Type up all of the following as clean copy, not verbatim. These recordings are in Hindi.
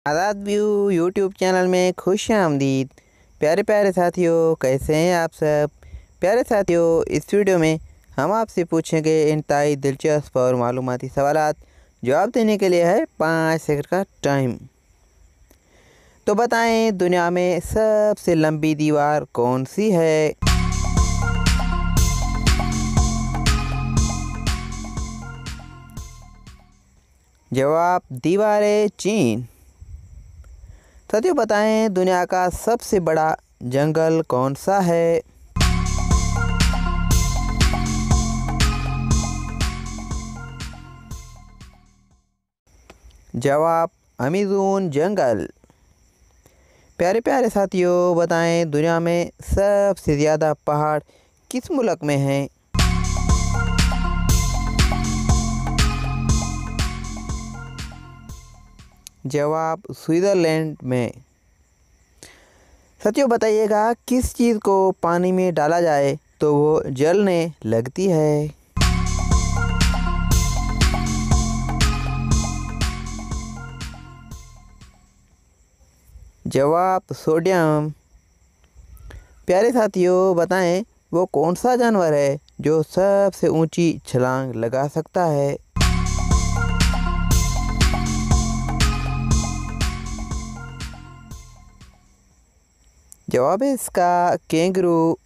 आज़ाद व्यू यूट्यूब चैनल में खुश आमदीद। प्यारे प्यारे साथियों, कैसे हैं आप सब। प्यारे साथियों, इस वीडियो में हम आपसे पूछेंगे इंतहाई दिलचस्प और मालूमाती सवालात। जवाब देने के लिए है 5 सेकंड का टाइम। तो बताएं, दुनिया में सबसे लंबी दीवार कौन सी है। जवाब दीवारें चीन। साथियों बताएं, दुनिया का सबसे बड़ा जंगल कौन सा है। जवाब अमेज़न जंगल। प्यारे प्यारे साथियों बताएं, दुनिया में सबसे ज़्यादा पहाड़ किस मुल्क में हैं। जवाब स्विट्ज़रलैंड में। साथियों बताइएगा, किस चीज़ को पानी में डाला जाए तो वो जलने लगती है। जवाब सोडियम। प्यारे साथियों बताएं, वो कौन सा जानवर है जो सबसे ऊंची छलांग लगा सकता है। जवाब है इसका कैंगरू।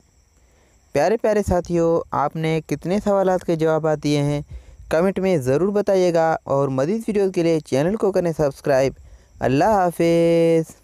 प्यारे प्यारे साथियों, आपने कितने सवालात के जवाब दिए हैं कमेंट में ज़रूर बताइएगा और मज़ीद वीडियो के लिए चैनल को करें सब्सक्राइब। अल्लाह हाफिज़।